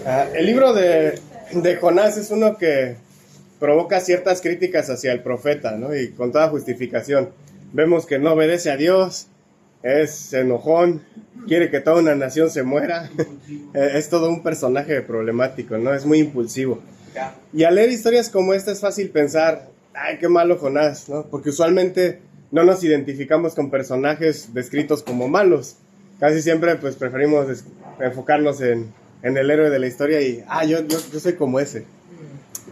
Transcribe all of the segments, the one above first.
El libro de Jonás es uno que provoca ciertas críticas hacia el profeta, ¿no? Y con toda justificación. Vemos que no obedece a Dios, es enojón, quiere que toda una nación se muera. Es todo un personaje problemático, ¿no? Es muy impulsivo. Y al leer historias como esta es fácil pensar, ay, qué malo Jonás, ¿no? Porque usualmente no nos identificamos con personajes descritos como malos. Casi siempre pues preferimos enfocarnos en el héroe de la historia y, yo soy como ese.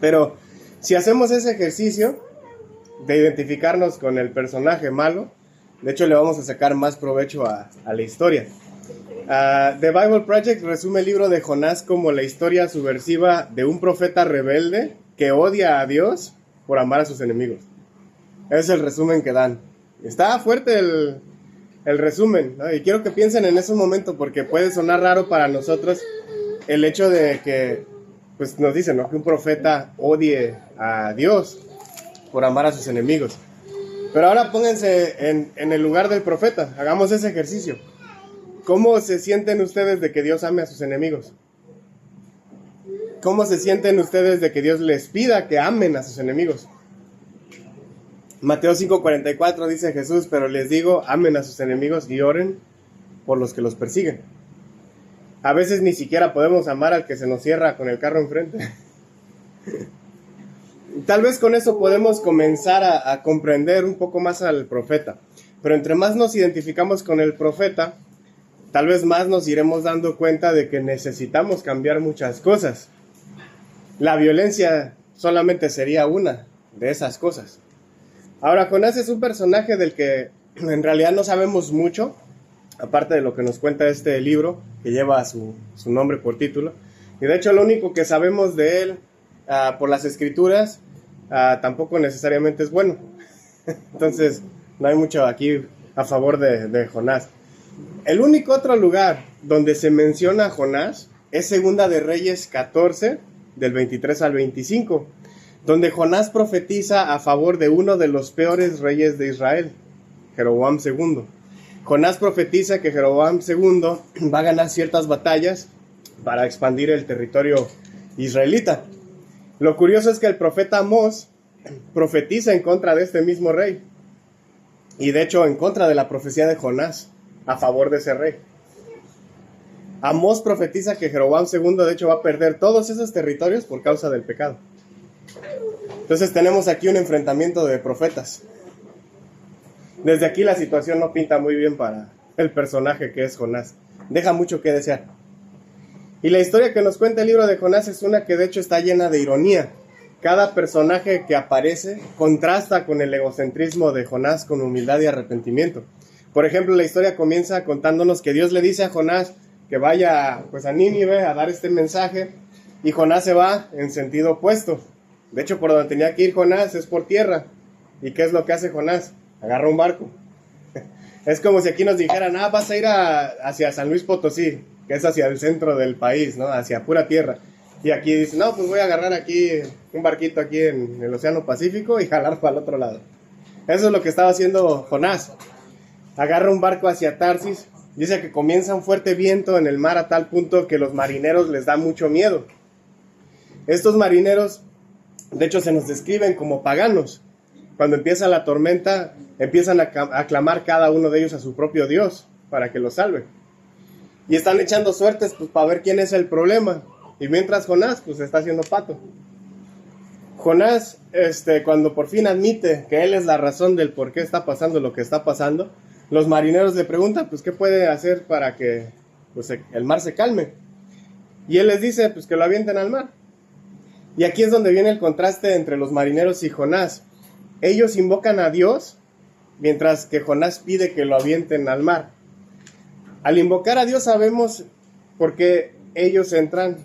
Pero si hacemos ese ejercicio de identificarnos con el personaje malo, de hecho le vamos a sacar más provecho a la historia. The Bible Project resume el libro de Jonás como la historia subversiva de un profeta rebelde que odia a Dios por amar a sus enemigos. Ese es el resumen que dan. Está fuerte el resumen, ¿no? Y quiero que piensen en ese momento porque puede sonar raro para nosotros el hecho de que pues nos dicen, ¿no?, que un profeta odie a Dios por amar a sus enemigos. Pero ahora pónganse en el lugar del profeta, hagamos ese ejercicio. ¿Cómo se sienten ustedes de que Dios ame a sus enemigos? ¿Cómo se sienten ustedes de que Dios les pida que amen a sus enemigos? Mateo 5:44 dice Jesús, pero les digo, amen a sus enemigos y oren por los que los persiguen. A veces ni siquiera podemos amar al que se nos cierra con el carro enfrente. Tal vez con eso podemos comenzar a comprender un poco más al profeta. Pero entre más nos identificamos con el profeta, tal vez más nos iremos dando cuenta de que necesitamos cambiar muchas cosas. La violencia solamente sería una de esas cosas. Ahora, Jonás es un personaje del que en realidad no sabemos mucho, aparte de lo que nos cuenta este libro, que lleva su nombre por título. Y de hecho lo único que sabemos de él por las escrituras tampoco necesariamente es bueno. Entonces no hay mucho aquí a favor de Jonás. El único otro lugar donde se menciona a Jonás es Segunda de Reyes 14, del 23 al 25, donde Jonás profetiza a favor de uno de los peores reyes de Israel, Jeroboam II. Jonás profetiza que Jeroboam II va a ganar ciertas batallas para expandir el territorio israelita. Lo curioso es que el profeta Amós profetiza en contra de este mismo rey, y de hecho en contra de la profecía de Jonás, a favor de ese rey. Amós profetiza que Jeroboam II de hecho va a perder todos esos territorios por causa del pecado. Entonces tenemos aquí un enfrentamiento de profetas. Desde aquí la situación no pinta muy bien para el personaje que es Jonás. Deja mucho que desear. Y la historia que nos cuenta el libro de Jonás es una que de hecho está llena de ironía. Cada personaje que aparece contrasta con el egocentrismo de Jonás con humildad y arrepentimiento. Por ejemplo, la historia comienza contándonos que Dios le dice a Jonás que vaya pues a Nínive a dar este mensaje, y Jonás se va en sentido opuesto. De hecho, por donde tenía que ir Jonás es por tierra. ¿Y qué es lo que hace Jonás? Agarra un barco. Es como si aquí nos dijeran, vas a ir hacia San Luis Potosí, que es hacia el centro del país, ¿no? Hacia pura tierra. Y aquí dice, no, pues voy a agarrar aquí un barquito aquí en el Océano Pacífico y jalar para el otro lado. Eso es lo que estaba haciendo Jonás. Agarra un barco hacia Tarsis. Dice que comienza un fuerte viento en el mar a tal punto que los marineros les da mucho miedo. Estos marineros, de hecho, se nos describen como paganos. Cuando empieza la tormenta, empiezan a clamar cada uno de ellos a su propio Dios para que los salve. Y están echando suertes pues, para ver quién es el problema. Y mientras Jonás pues está haciendo pato. Jonás, cuando por fin admite que él es la razón del por qué está pasando lo que está pasando, los marineros le preguntan pues qué puede hacer para que pues, el mar se calme. Y él les dice pues que lo avienten al mar. Y aquí es donde viene el contraste entre los marineros y Jonás. Ellos invocan a Dios, mientras que Jonás pide que lo avienten al mar. Al invocar a Dios sabemos por qué ellos entran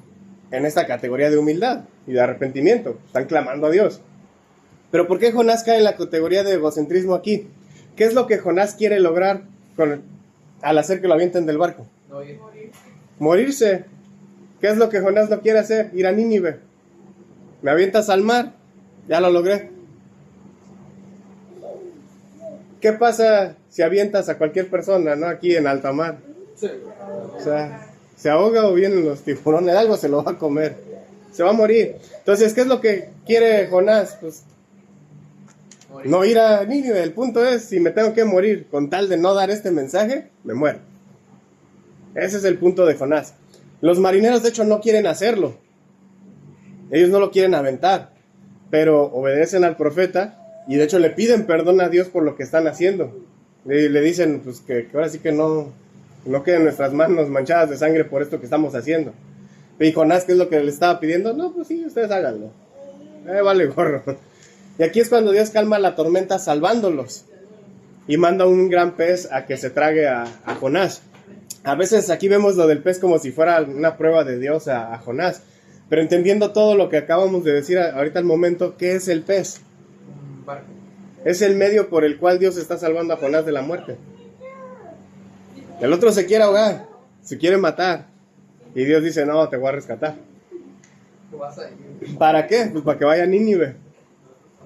en esta categoría de humildad y de arrepentimiento. Están clamando a Dios. Pero ¿por qué Jonás cae en la categoría de egocentrismo aquí? ¿Qué es lo que Jonás quiere lograr al hacer que lo avienten del barco? Morirse. ¿Qué es lo que Jonás no quiere hacer? Ir a Nínive. Me avientas al mar, ya lo logré. ¿Qué pasa si avientas a cualquier persona, ¿no? Aquí en alta mar. Sí. O sea, Se ahoga o vienen los tiburones, algo se lo va a comer. Se va a morir. Entonces, ¿qué es lo que quiere Jonás? Pues no ir a Nínive. El punto es, si me tengo que morir con tal de no dar este mensaje, me muero. Ese es el punto de Jonás. Los marineros, de hecho, no quieren hacerlo. Ellos no lo quieren aventar, pero obedecen al profeta y de hecho le piden perdón a Dios por lo que están haciendo. Le dicen pues que ahora sí que no queden nuestras manos manchadas de sangre por esto que estamos haciendo. Y Jonás, ¿qué es lo que le estaba pidiendo? No, pues sí, ustedes háganlo. Vale gorro. Y aquí es cuando Dios calma la tormenta salvándolos y manda un gran pez a que se trague a Jonás. A veces aquí vemos lo del pez como si fuera una prueba de Dios a Jonás. Pero entendiendo todo lo que acabamos de decir ahorita al momento, ¿qué es el pez? Un barco. Es el medio por el cual Dios está salvando a Jonás de la muerte. El otro se quiere ahogar, se quiere matar. Y Dios dice, no, te voy a rescatar. Tú vas a ir. ¿Para qué? Pues para que vaya a Nínive,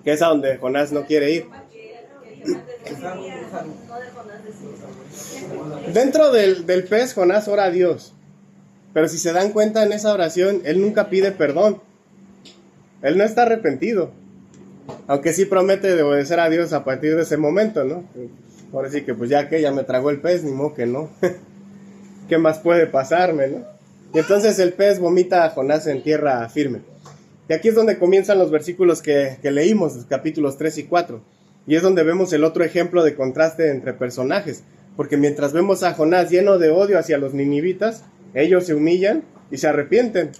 que es a donde Jonás no quiere ir. Dentro del pez, Jonás ora a Dios. Pero si se dan cuenta en esa oración, él nunca pide perdón. Él no está arrepentido. Aunque sí promete de obedecer a Dios a partir de ese momento, ¿no? Ahora sí que pues ya me tragó el pez, ni modo que no. ¿Qué más puede pasarme, no? Y entonces el pez vomita a Jonás en tierra firme. Y aquí es donde comienzan los versículos que leímos, los capítulos 3 y 4. Y es donde vemos el otro ejemplo de contraste entre personajes. Porque mientras vemos a Jonás lleno de odio hacia los ninivitas, ellos se humillan y se arrepienten.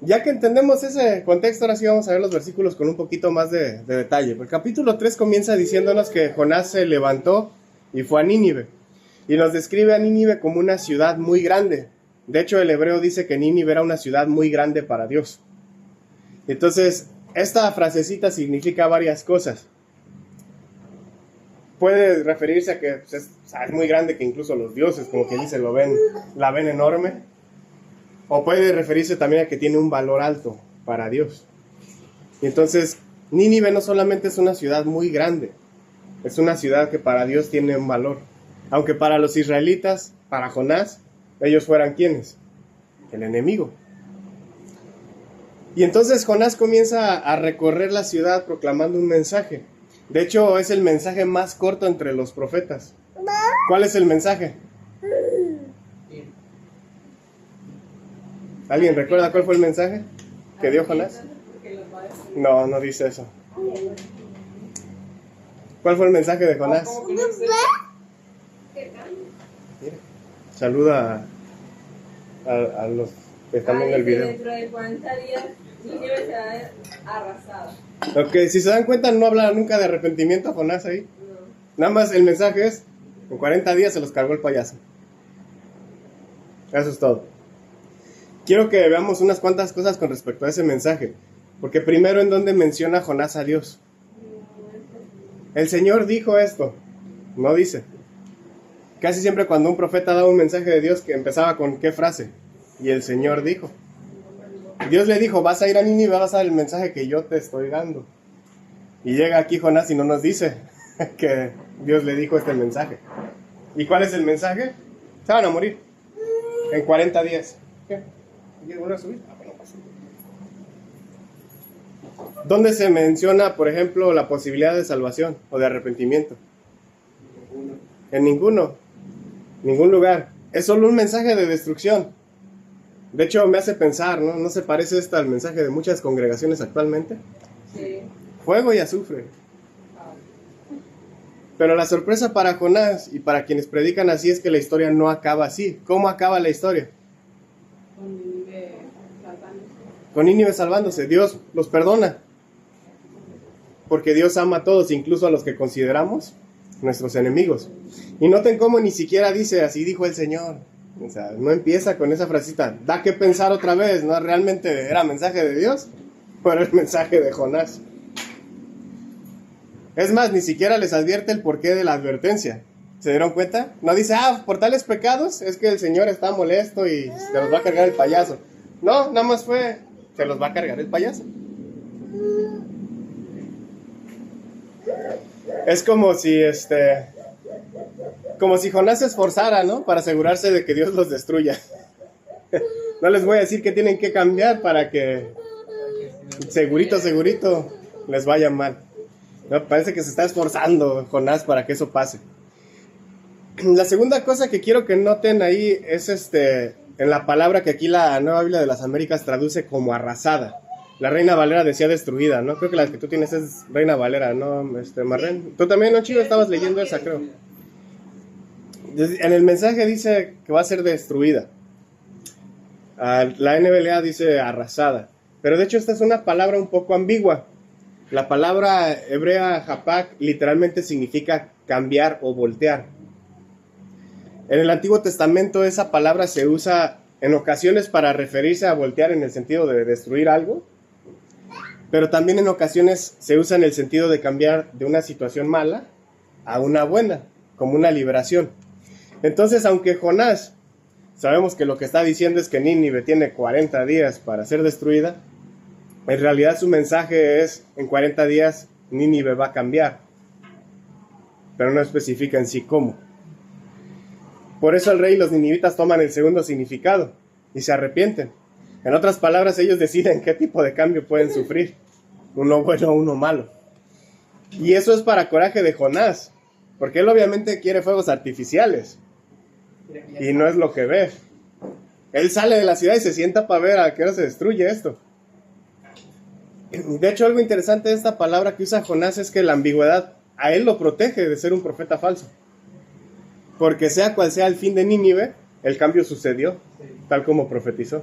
Ya que entendemos ese contexto, ahora sí vamos a ver los versículos con un poquito más de detalle. El capítulo 3 comienza diciéndonos que Jonás se levantó y fue a Nínive. Y nos describe a Nínive como una ciudad muy grande. De hecho, el hebreo dice que Nínive era una ciudad muy grande para Dios. Entonces, esta frasecita significa varias cosas. Puede referirse a que pues, es muy grande, que incluso los dioses, como quien dice, la ven enorme. O puede referirse también a que tiene un valor alto para Dios. Y entonces, Nínive no solamente es una ciudad muy grande, es una ciudad que para Dios tiene un valor. Aunque para los israelitas, para Jonás, ellos fueran ¿quiénes? El enemigo. Y entonces Jonás comienza a recorrer la ciudad proclamando un mensaje. De hecho, es el mensaje más corto entre los profetas. ¿Cuál es el mensaje? ¿Alguien recuerda cuál fue el mensaje que dio Jonás? No, no dice eso. ¿Cuál fue el mensaje de Jonás? Mira, saluda a los que están viendo el video. Dentro de 40 días, Nínive será arrasada. Ok, si se dan cuenta, no habla nunca de arrepentimiento a Jonás ahí. No. Nada más el mensaje es, en 40 días se los cargó el payaso. Eso es todo. Quiero que veamos unas cuantas cosas con respecto a ese mensaje. Porque primero, ¿en dónde menciona Jonás a Dios? El Señor dijo esto. No dice. Casi siempre cuando un profeta daba un mensaje de Dios, que empezaba con ¿qué frase? Y el Señor dijo. Dios le dijo, vas a ir a Nínive, vas a dar el mensaje que yo te estoy dando. Y llega aquí Jonás y no nos dice que Dios le dijo este mensaje. ¿Y cuál es el mensaje? Se van a morir en 40 días. ¿Qué? ¿Quieres volver a subir? Bueno, pues. ¿Dónde se menciona, por ejemplo, la posibilidad de salvación o de arrepentimiento? En ninguno. Ningún lugar. Es solo un mensaje de destrucción. De hecho, me hace pensar, ¿no? ¿No se parece esto al mensaje de muchas congregaciones actualmente? Sí. Fuego y azufre. Pero la sorpresa para Jonás y para quienes predican así es que la historia no acaba así. ¿Cómo acaba la historia? Con Nínive salvándose. Con Nínive salvándose. Dios los perdona. Porque Dios ama a todos, incluso a los que consideramos nuestros enemigos. Y noten cómo ni siquiera dice, así dijo el Señor. O sea, no empieza con esa frasita. Da que pensar otra vez, ¿no? ¿Realmente era mensaje de Dios? ¿O era el mensaje de Jonás? Es más, ni siquiera les advierte el porqué de la advertencia. ¿Se dieron cuenta? No dice, por tales pecados es que el Señor está molesto y se los va a cargar el payaso. No, nada más fue, se los va a cargar el payaso. Es como si Jonás se esforzara, ¿no? Para asegurarse de que Dios los destruya. No les voy a decir que tienen que cambiar para que segurito les vaya mal. No, parece que se está esforzando Jonás para que eso pase. La segunda cosa que quiero que noten ahí es en la palabra que aquí la Nueva Biblia de las Américas traduce como arrasada. La Reina Valera decía destruida, ¿no? Creo que la que tú tienes es Reina Valera, ¿no, Marlene? Tú también, ¿no, Chido? Estabas leyendo esa, creo. En el mensaje dice que va a ser destruida. La NBLA dice arrasada. Pero de hecho esta es una palabra un poco ambigua. La palabra hebrea hapak literalmente significa cambiar o voltear. En el Antiguo Testamento esa palabra se usa en ocasiones para referirse a voltear en el sentido de destruir algo, pero también en ocasiones se usa en el sentido de cambiar de una situación mala a una buena, como una liberación. Entonces, aunque Jonás, sabemos que lo que está diciendo es que Nínive tiene 40 días para ser destruida, en realidad su mensaje es, en 40 días Nínive va a cambiar, pero no especifica en sí cómo. Por eso el rey y los ninivitas toman el segundo significado y se arrepienten. En otras palabras, ellos deciden qué tipo de cambio pueden sufrir, uno bueno o uno malo. Y eso es para coraje de Jonás, porque él obviamente quiere fuegos artificiales y no es lo que ve. Él sale de la ciudad y se sienta para ver a qué hora se destruye esto. De hecho, algo interesante de esta palabra que usa Jonás es que la ambigüedad a él lo protege de ser un profeta falso. Porque sea cual sea el fin de Nínive, el cambio sucedió, tal como profetizó.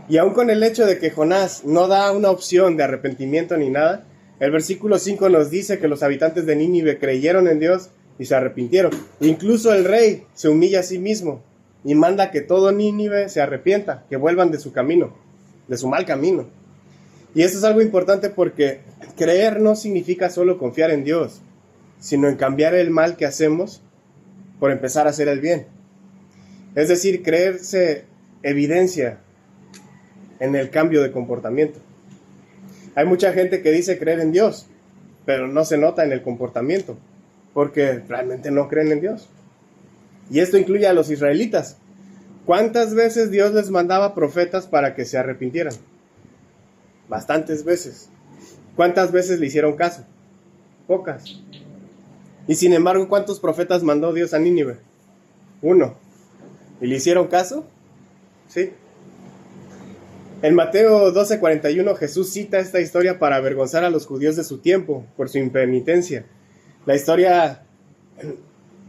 Y aún con el hecho de que Jonás no da una opción de arrepentimiento ni nada, el versículo 5 nos dice que los habitantes de Nínive creyeron en Dios y se arrepintieron. Incluso el rey se humilla a sí mismo y manda que todo Nínive se arrepienta, que vuelvan de su camino, de su mal camino. Y eso es algo importante porque creer no significa solo confiar en Dios, sino en cambiar el mal que hacemos por empezar a hacer el bien. Es decir, creerse evidencia en el cambio de comportamiento. Hay mucha gente que dice creer en Dios, pero no se nota en el comportamiento, porque realmente no creen en Dios. Y esto incluye a los israelitas. ¿Cuántas veces Dios les mandaba profetas para que se arrepintieran? Bastantes veces. ¿Cuántas veces le hicieron caso? Pocas. Y sin embargo, ¿cuántos profetas mandó Dios a Nínive? 1. ¿Y le hicieron caso? Sí. En Mateo 12:41 Jesús cita esta historia para avergonzar a los judíos de su tiempo por su impenitencia. La historia,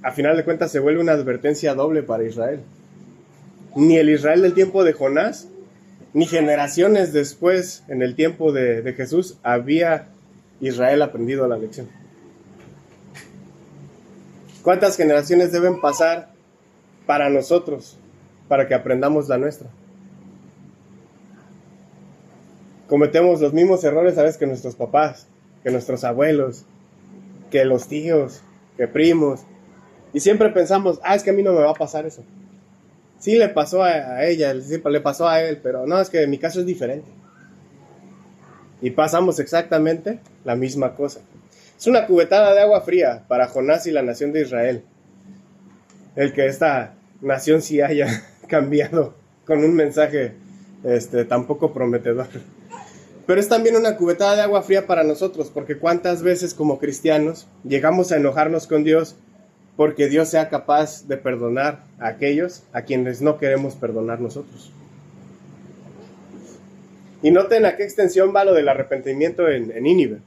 a final de cuentas, se vuelve una advertencia doble para Israel. Ni el Israel del tiempo de Jonás, ni generaciones después, en el tiempo de Jesús, había Israel aprendido la lección. ¿Cuántas generaciones deben pasar para nosotros, para que aprendamos la nuestra? Cometemos los mismos errores a veces que nuestros papás, que nuestros abuelos, que los tíos, que primos. Y siempre pensamos, es que a mí no me va a pasar eso. Sí le pasó a ella, sí le pasó a él, pero no, es que en mi caso es diferente. Y pasamos exactamente la misma cosa. Es una cubetada de agua fría para Jonás y la nación de Israel. El que esta nación sí haya cambiado con un mensaje tan poco prometedor. Pero es también una cubetada de agua fría para nosotros, porque cuántas veces como cristianos llegamos a enojarnos con Dios porque Dios sea capaz de perdonar a aquellos a quienes no queremos perdonar nosotros. Y noten a qué extensión va lo del arrepentimiento en Nínive.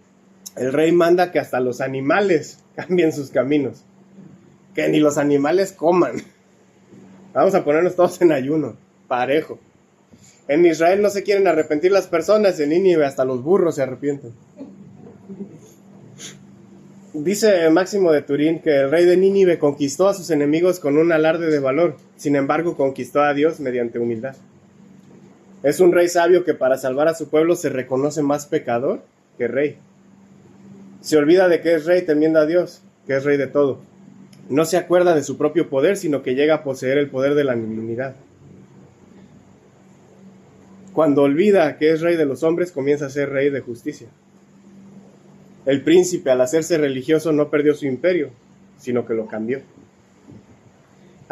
El rey manda que hasta los animales cambien sus caminos, que ni los animales coman. Vamos a ponernos todos en ayuno, parejo. En Israel no se quieren arrepentir las personas, en Nínive hasta los burros se arrepienten. Dice Máximo de Turín que el rey de Nínive conquistó a sus enemigos con un alarde de valor, sin embargo conquistó a Dios mediante humildad. Es un rey sabio que para salvar a su pueblo se reconoce más pecador que rey. Se olvida de que es rey temiendo a Dios, que es rey de todo. No se acuerda de su propio poder, sino que llega a poseer el poder de la divinidad. Cuando olvida que es rey de los hombres, comienza a ser rey de justicia. El príncipe, al hacerse religioso, no perdió su imperio, sino que lo cambió.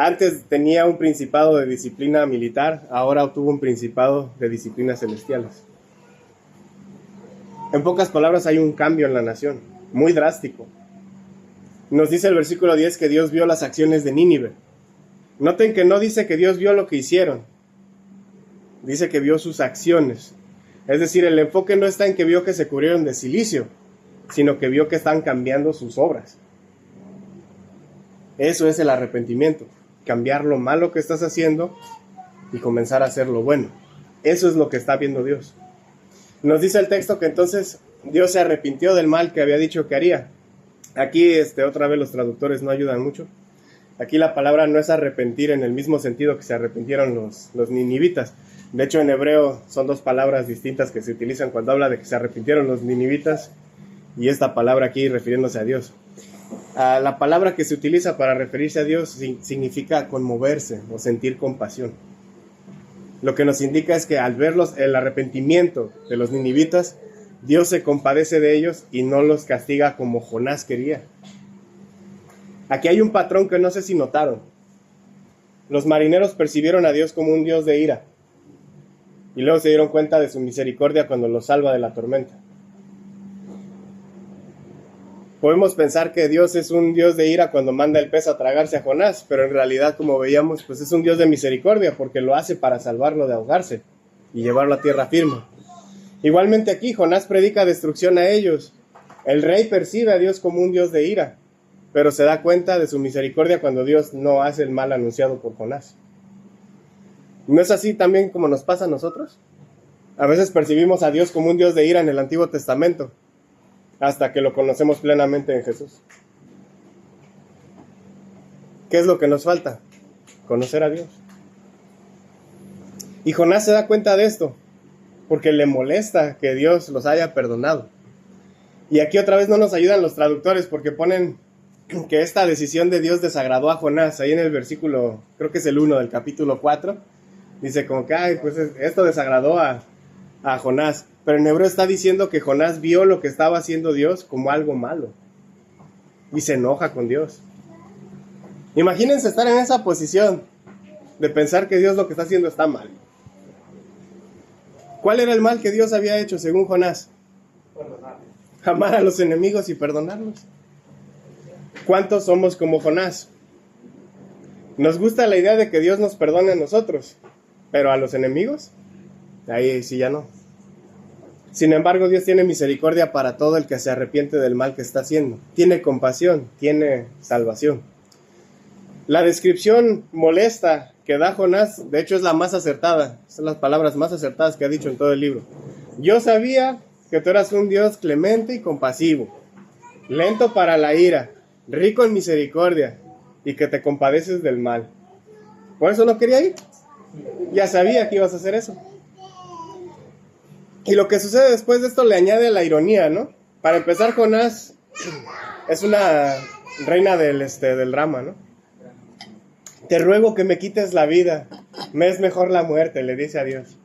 Antes tenía un principado de disciplina militar, ahora obtuvo un principado de disciplinas celestiales. En pocas palabras, hay un cambio en la nación, muy drástico. Nos dice el versículo 10 que Dios vio las acciones de Nínive. Noten que no dice que Dios vio lo que hicieron, dice que vio sus acciones. Es decir, el enfoque no está en que vio que se cubrieron de silicio, sino que vio que están cambiando sus obras. Eso es el arrepentimiento, cambiar lo malo que estás haciendo y comenzar a hacer lo bueno. Eso es lo que está viendo Dios. Nos dice el texto que entonces Dios se arrepintió del mal que había dicho que haría. Aquí otra vez los traductores no ayudan mucho. Aquí la palabra no es arrepentir en el mismo sentido que se arrepintieron los ninivitas. De hecho, en hebreo son dos palabras distintas que se utilizan cuando habla de que se arrepintieron los ninivitas y esta palabra aquí refiriéndose a Dios. La palabra que se utiliza para referirse a Dios significa conmoverse o sentir compasión. Lo que nos indica es que al ver el arrepentimiento de los ninivitas, Dios se compadece de ellos y no los castiga como Jonás quería. Aquí hay un patrón que no sé si notaron. Los marineros percibieron a Dios como un Dios de ira y luego se dieron cuenta de su misericordia cuando los salva de la tormenta. Podemos pensar que Dios es un Dios de ira cuando manda el pez a tragarse a Jonás, pero en realidad, como veíamos, pues es un Dios de misericordia porque lo hace para salvarlo de ahogarse y llevarlo a tierra firme. Igualmente aquí, Jonás predica destrucción a ellos. El rey percibe a Dios como un Dios de ira, pero se da cuenta de su misericordia cuando Dios no hace el mal anunciado por Jonás. ¿No es así también como nos pasa a nosotros? A veces percibimos a Dios como un Dios de ira en el Antiguo Testamento, hasta que lo conocemos plenamente en Jesús. ¿Qué es lo que nos falta? Conocer a Dios. Y Jonás se da cuenta de esto, porque le molesta que Dios los haya perdonado. Y aquí otra vez no nos ayudan los traductores, porque ponen que esta decisión de Dios desagradó a Jonás. Ahí en el versículo, creo que es el 1 del capítulo 4, dice como que, pues esto desagradó a Jonás. Pero en hebreo está diciendo que Jonás vio lo que estaba haciendo Dios como algo malo. Y se enoja con Dios. Imagínense estar en esa posición de pensar que Dios lo que está haciendo está mal. ¿Cuál era el mal que Dios había hecho según Jonás? Amar a los enemigos y perdonarlos. ¿Cuántos somos como Jonás? Nos gusta la idea de que Dios nos perdone a nosotros, pero a los enemigos, ahí sí ya no. Sin embargo, Dios tiene misericordia para todo el que se arrepiente del mal que está haciendo. Tiene compasión, tiene salvación. La descripción molesta que da Jonás, de hecho es la más acertada. Son las palabras más acertadas que ha dicho en todo el libro. Yo sabía que tú eras un Dios clemente y compasivo, lento para la ira, rico en misericordia y que te compadeces del mal. Por eso no quería ir. Ya sabía que ibas a hacer eso. Y lo que sucede después de esto le añade la ironía, ¿no? Para empezar, Jonás es una reina del drama, ¿no? Te ruego que me quites la vida, me es mejor la muerte, le dice a Dios.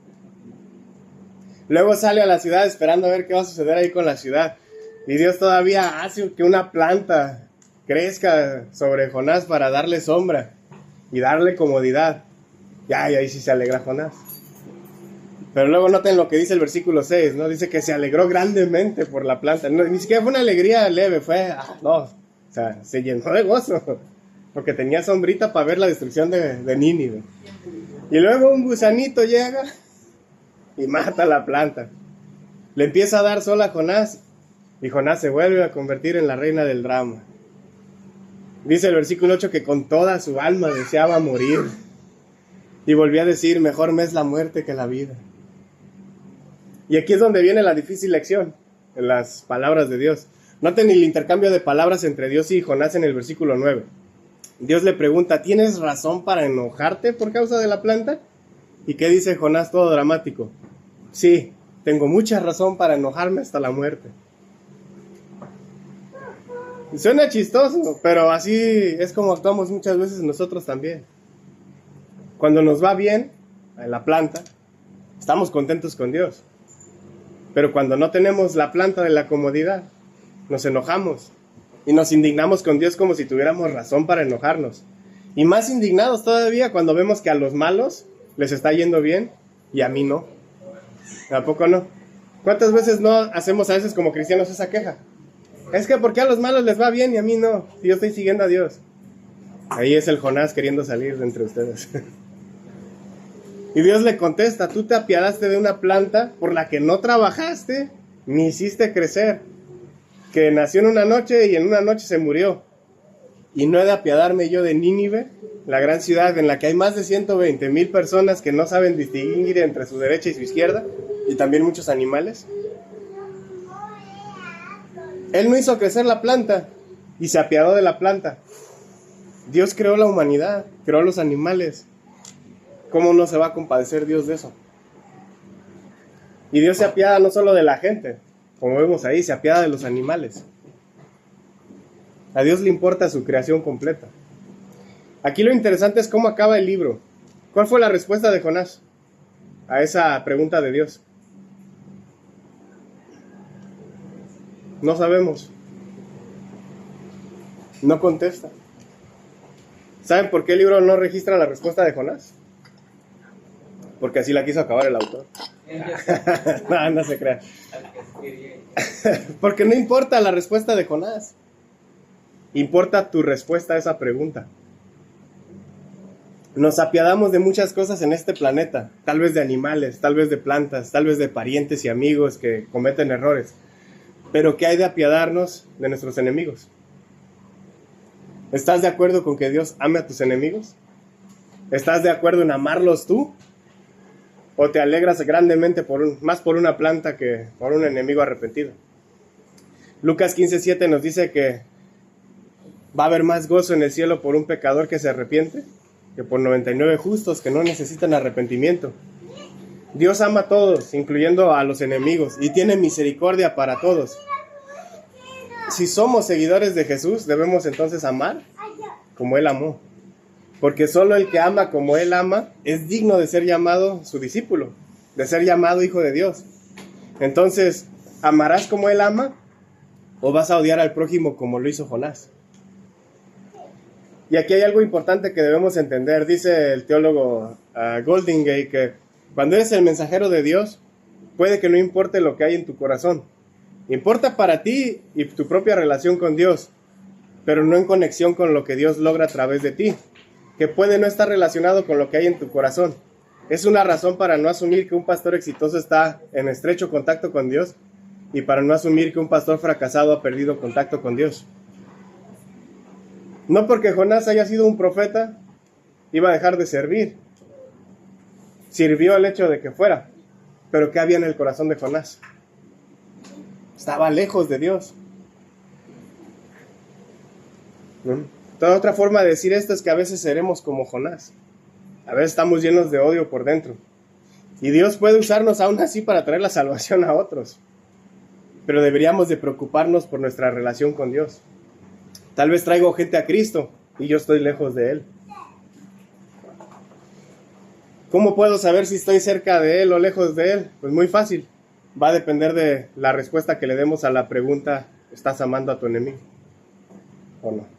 Luego sale a la ciudad esperando a ver qué va a suceder ahí con la ciudad. Y Dios todavía hace que una planta crezca sobre Jonás para darle sombra y darle comodidad. Y ahí sí se alegra Jonás. Pero luego noten lo que dice el versículo 6, ¿no? Dice que se alegró grandemente por la planta. No, ni siquiera fue una alegría leve, o sea, se llenó de gozo, porque tenía sombrita para ver la destrucción de Nínive. Y luego un gusanito llega y mata la planta. Le empieza a dar sol a Jonás, y Jonás se vuelve a convertir en la reina del drama. Dice el versículo 8 que con toda su alma deseaba morir. Y volvió a decir, mejor me es la muerte que la vida. Y aquí es donde viene la difícil lección, en las palabras de Dios. Noten el intercambio de palabras entre Dios y Jonás en el versículo 9. Dios le pregunta, ¿tienes razón para enojarte por causa de la planta? ¿Y qué dice Jonás todo dramático? Sí, tengo mucha razón para enojarme hasta la muerte. Suena chistoso, pero así es como actuamos muchas veces nosotros también. Cuando nos va bien en la planta, estamos contentos con Dios. Pero cuando no tenemos la planta de la comodidad, nos enojamos y nos indignamos con Dios como si tuviéramos razón para enojarnos. Y más indignados todavía cuando vemos que a los malos les está yendo bien y a mí no. ¿A poco no? ¿Cuántas veces no hacemos a veces como cristianos esa queja? Es que ¿por qué a los malos les va bien y a mí no? Si yo estoy siguiendo a Dios. Ahí es el Jonás queriendo salir de entre ustedes. Y Dios le contesta, tú te apiadaste de una planta por la que no trabajaste ni hiciste crecer, que nació en una noche y en una noche se murió. Y no he de apiadarme yo de Nínive, la gran ciudad en la que hay más de 120,000 personas que no saben distinguir entre su derecha y su izquierda, y también muchos animales. Él no hizo crecer la planta y se apiadó de la planta. Dios creó la humanidad, creó los animales. ¿Cómo no se va a compadecer Dios de eso? Y Dios se apiada no solo de la gente, como vemos ahí, se apiada de los animales. A Dios le importa su creación completa. Aquí lo interesante es cómo acaba el libro. ¿Cuál fue la respuesta de Jonás a esa pregunta de Dios? No sabemos. No contesta. ¿Saben por qué el libro no registra la respuesta de Jonás? Porque así la quiso acabar el autor. No se crea. Porque no importa la respuesta de Jonás. Importa tu respuesta a esa pregunta. Nos apiadamos de muchas cosas en este planeta. Tal vez de animales, tal vez de plantas, tal vez de parientes y amigos que cometen errores. Pero ¿qué hay de apiadarnos de nuestros enemigos? ¿Estás de acuerdo con que Dios ame a tus enemigos? ¿Estás de acuerdo en amarlos tú? ¿O te alegras grandemente más por una planta que por un enemigo arrepentido? Lucas 15:7 nos dice que va a haber más gozo en el cielo por un pecador que se arrepiente que por 99 justos que no necesitan arrepentimiento. Dios ama a todos, incluyendo a los enemigos, y tiene misericordia para todos. Si somos seguidores de Jesús, debemos entonces amar como Él amó. Porque solo el que ama como Él ama es digno de ser llamado su discípulo, de ser llamado hijo de Dios. Entonces, ¿amarás como Él ama o vas a odiar al prójimo como lo hizo Jonás? Y aquí hay algo importante que debemos entender. Dice el teólogo Goldingay que cuando eres el mensajero de Dios, puede que no importe lo que hay en tu corazón. Importa para ti y tu propia relación con Dios, pero no en conexión con lo que Dios logra a través de ti, que puede no estar relacionado con lo que hay en tu corazón. Es una razón para no asumir que un pastor exitoso está en estrecho contacto con Dios y para no asumir que un pastor fracasado ha perdido contacto con Dios. No porque Jonás haya sido un profeta, iba a dejar de servir. Sirvió el hecho de que fuera, pero ¿qué había en el corazón de Jonás? Estaba lejos de Dios. ¿No? Toda otra forma de decir esto es que a veces seremos como Jonás. A veces estamos llenos de odio por dentro. Y Dios puede usarnos aún así para traer la salvación a otros. Pero deberíamos de preocuparnos por nuestra relación con Dios. Tal vez traigo gente a Cristo y yo estoy lejos de Él. ¿Cómo puedo saber si estoy cerca de Él o lejos de Él? Pues muy fácil. Va a depender de la respuesta que le demos a la pregunta, ¿estás amando a tu enemigo o no?